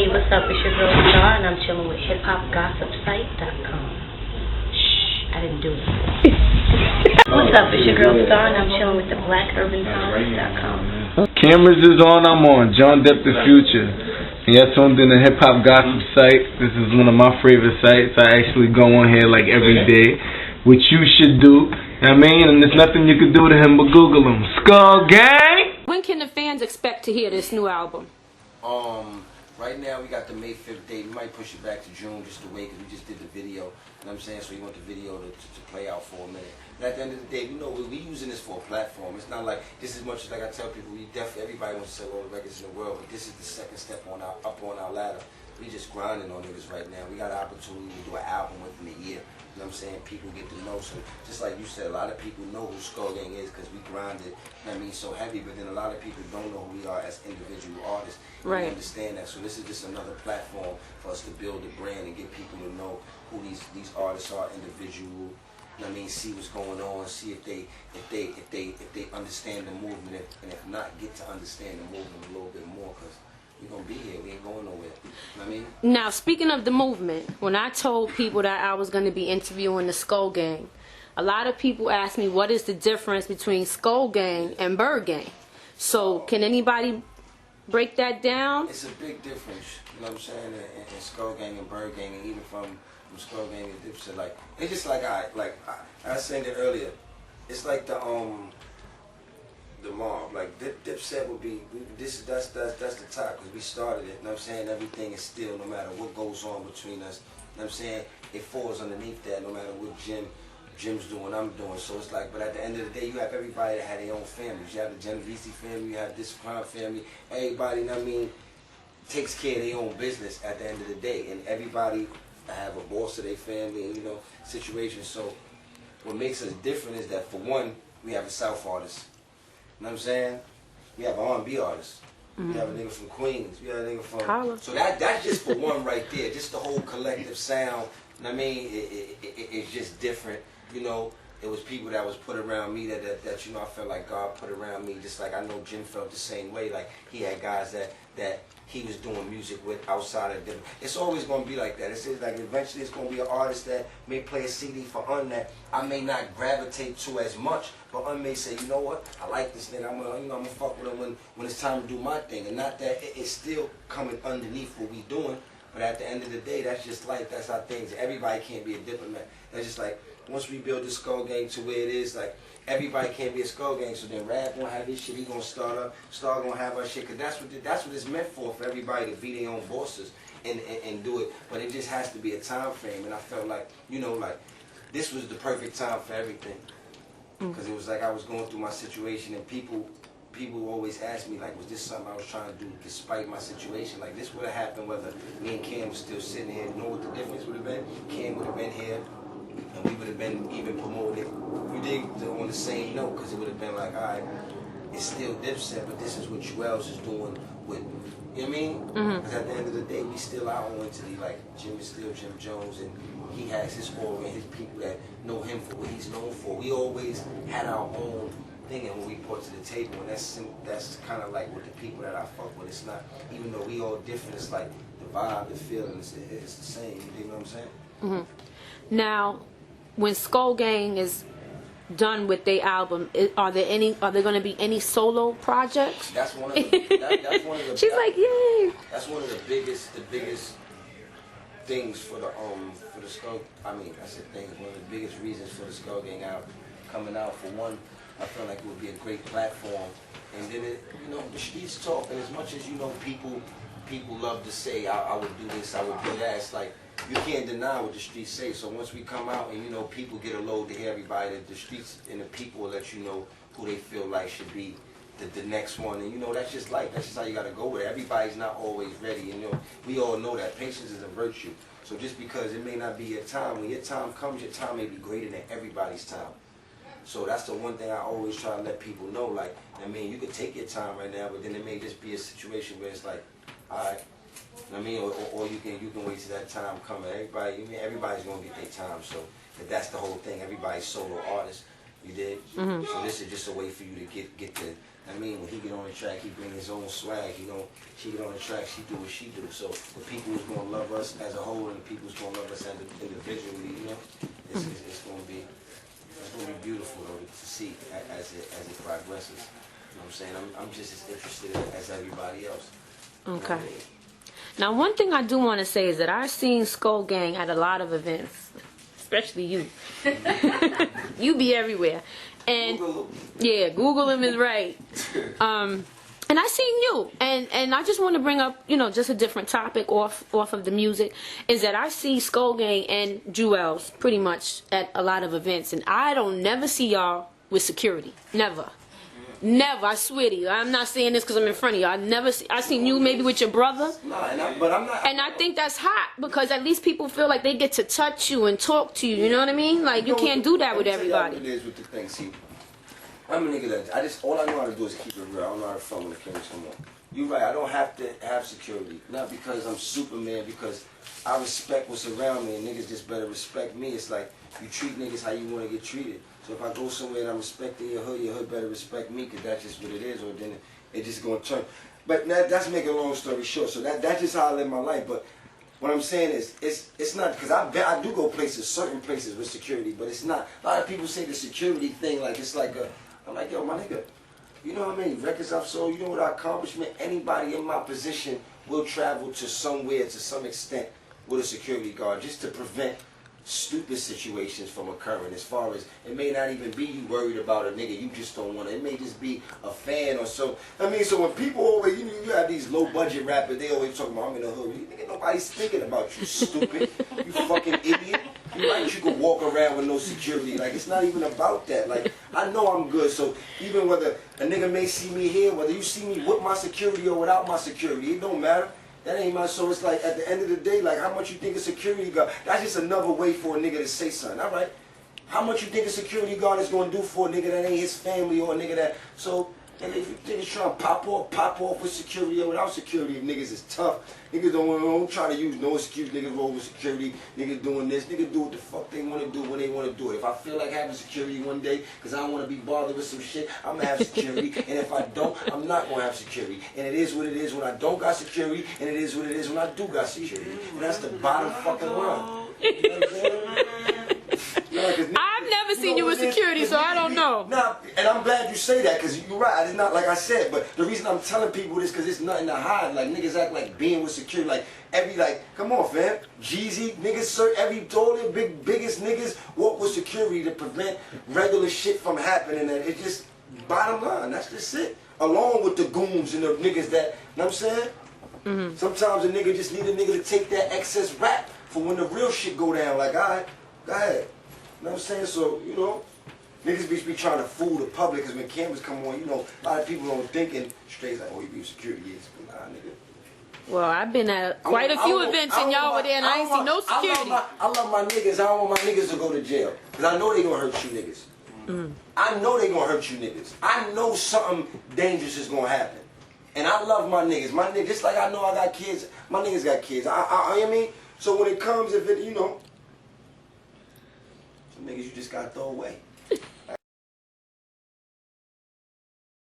Hey, what's up? It's your girl Star, and I'm chilling with hiphopgossipsite.com. Shh, I didn't do it. What's up? It's your girl Star, and I'm chilling with the blackurbantimes.com. Cameras is on, I'm on. John Depp the Future. And you're tuned in to Hip Hop Gossip Site. This is one of my favorite sites. I actually go on here like every day, which you should do. I mean, and there's nothing you can do to him but Google him. Skull Gang! When can the fans expect to hear this new album? Right now we got the May 5th date. We might push it back to June just to wait because we just did the video. You know what I'm saying? So we want the video to play out for a minute. But at the end of the day, we know we're using this for a platform. It's not like this as much as like I tell people, everybody wants to sell all the records in the world, but this is the second step up on our ladder. We just grinding on niggas right now. We got an opportunity to do an album within a year. You know what I'm saying? People get to know. So just like you said, a lot of people know who Skull Gang is because we grinded, you know what I mean, so heavy, but then a lot of people don't know who we are as individual artists. Right. We understand that. So this is just another platform for us to build a brand and get people to know who these artists are, individual. You know what I mean? See what's going on, see if they understand the movement, and if not, get to understand the movement a little bit more, because we're going to be here. We ain't going nowhere. You know what I mean? Now, speaking of the movement, when I told people that I was going to be interviewing the Skull Gang, a lot of people asked me what is the difference between Skull Gang and Bird Gang. So, can anybody break that down? It's a big difference, you know what I'm saying, in Skull Gang and Bird Gang, and even from Skull Gang and Dipset. Like, it's just like I was saying that earlier. It's like the mob. Like Dipset would be that's the top because we started it. You know what I'm saying? Everything is still, no matter what goes on between us. You know what I'm saying? It falls underneath that, no matter what Jim's doing, I'm doing. So it's like, but at the end of the day, you have everybody that had their own families. You have the Genovese family, you have this Prime family. Everybody, you know what I mean, takes care of their own business at the end of the day, and everybody have a boss of their family and, you know, situations. So what makes us different is that, for one, we have a South artist. You know what I'm saying? We have an R&B artist. We have a nigga from Queens. We have a nigga from... Holla. So that's just for one right there. Just the whole collective sound. You know what I mean? It's just different. You know, it was people that was put around me that you know, I felt like God put around me. Just like I know Jim felt the same way. Like, he had guys that he was doing music with outside of them. It's always going to be like that. It's like eventually it's going to be an artist that may play a CD for Un that I may not gravitate to as much, but Un may say, you know what, I like this nigga. I'm gonna fuck with him when it's time to do my thing. And not that it's still coming underneath what we doing, but at the end of the day, that's just life. That's how things. Everybody can't be a diplomat. That's just like, once we build the Skull Gang to where it is, like, everybody can't be a Skull Gang, so then Rap gonna have his shit, he gonna start up, Star gonna have our shit, because that's what it's meant for everybody to be their own bosses and do it. But it just has to be a time frame, and I felt like, you know, like, this was the perfect time for everything. Because it was like I was going through my situation, and people always ask me, like, was this something I was trying to do despite my situation? Like, this would have happened whether me and Cam was still sitting here. You know what the difference would have been? Cam would have been here, and we would have been even promoted. We did on the same note, because it would have been like, all right, it's still Dipset, but this is what Juelz is doing with, you know what I mean? Because at the end of the day, we still our own entity. Like, Jim is still Jim Jones, and he has his aura and his people that know him for what he's known for. We always had our own thing, and when we brought to the table, and that's kind of like with the people that I fuck with. It's not, even though we all different, it's like the vibe, the feeling, it's the same. You know what I'm saying? Now, when Skull Gang is done with their album, are there going to be any solo projects? That's one of the. That's one of the. She's like, yay! That's one of the biggest things for the Skull. I mean, I said things. One of the biggest reasons for the Skull Gang coming out. For one, I felt like it would be a great platform, and then you know, the streets talk. And as much as, you know, people love to say, I would do this, I would do that. It's like, you can't deny what the streets say. So once we come out and, you know, people get a load to hear everybody, the streets and the people will let you know who they feel like should be the next one. And, you know, that's just life. That's just how you got to go with it. Everybody's not always ready. You know, we all know that patience is a virtue. So just because it may not be your time, when your time comes, your time may be greater than everybody's time. So that's the one thing I always try to let people know. Like, I mean, you could take your time right now, but then it may just be a situation where it's like, all right, I mean, or you can wait till that time coming. Everybody's gonna get their time. So that's the whole thing. Everybody's solo artists. You did. So this is just a way for you to get the I mean, when he get on the track, he bring his own swag. You know, she get on the track, she do what she do. So the people who's gonna love us as a whole, and the people who's gonna love us as individually, you know, it's gonna be beautiful though to see as it progresses. You know what I'm saying? I'm just as interested as everybody else. Okay. You know what I mean? Now, one thing I do want to say is that I've seen Skull Gang at a lot of events, especially you. You be everywhere. And yeah, Google him is right. And I seen you, and I just want to bring up, you know, just a different topic off of the music, is that I see Skull Gang and Juelz pretty much at a lot of events, and I don't never see y'all with security, never. Never, I swear to you. I'm not saying this because I'm in front of you. I seen you maybe with your brother. But I'm not. And I think that's hot because at least people feel like they get to touch you and talk to you. You know what I mean? Like you can't do that with everybody. It is with the thing. See, I'm a nigga that all I know how to do is keep it real. I don't know how to front when the cameras come on. You're right. I don't have to have security. Not because I'm Superman. Because I respect what's around me, and niggas just better respect me. It's like you treat niggas how you want to get treated. So if I go somewhere and I'm respecting your hood better respect me, because that's just what it is, or then it just going to turn. But that's making a long story short. So that's just how I live my life. But what I'm saying is, it's not, because I do go places, certain places with security, but it's not. A lot of people say the security thing, like it's like I'm like, yo, my nigga, you know how many records I've sold? You know what accomplishment? Anybody in my position will travel to somewhere to some extent with a security guard just to prevent stupid situations from occurring. As far as it may not even be you worried about a nigga, you just don't want it. It may just be a fan or so. I mean, so when people always, you have these low budget rappers, they always talk about I'm in the hood. Nigga, nobody's thinking about you, stupid. You fucking idiot. You right, you could walk around with no security. Like, it's not even about that. Like, I know I'm good, so even whether a nigga may see me here, whether you see me with my security or without my security, it don't matter. That ain't my, so it's like, at the end of the day, like, how much you think a security guard, that's just another way for a nigga to say something, all right? How much you think a security guard is going to do for a nigga that ain't his family or a nigga that, so, and if you think it's trying to pop off with security or without security, if niggas is tough, niggas don't try to use no excuse, niggas roll with security, niggas doing this, niggas do what the fuck they want to do when they want to do it. If I feel like having security one day, because I don't want to be bothered with some shit, I'm going to have security, and if I don't, I'm not going to have security. And it is what it is when I don't got security, and it is what it is when I do got security. And that's the bottom fucking line. You know what I'm saying? I've never seen you with security, so I don't know. Nah, and I'm glad you say that, because you're right. It's not like I said, but the reason I'm telling people this, because it's nothing to hide. Like, niggas act like being with security, like, come on, fam. Jeezy, niggas, all the biggest niggas walk with security to prevent regular shit from happening, and it's just, bottom line, that's just it. Along with the goons and the niggas that, you know what I'm saying? Mm-hmm. Sometimes a nigga just need a nigga to take that excess rap for when the real shit go down. Like, all right, go ahead. You know what I'm saying? So, you know, niggas be trying to fool the public, because when cameras come on, you know, a lot of people don't think and straight like, oh, you be security, yes, but nah, nigga. Well, I've been at quite a few events and y'all were there and I ain't seen no security. I love my niggas. I don't want my niggas to go to jail, because I know they gonna hurt you niggas. Mm. I know they gonna hurt you niggas. I know something dangerous is gonna happen. And I love my niggas. My niggas, just like I know I got kids, my niggas got kids. You know what I mean? So when it comes, if it, you know, some niggas you just gotta throw away.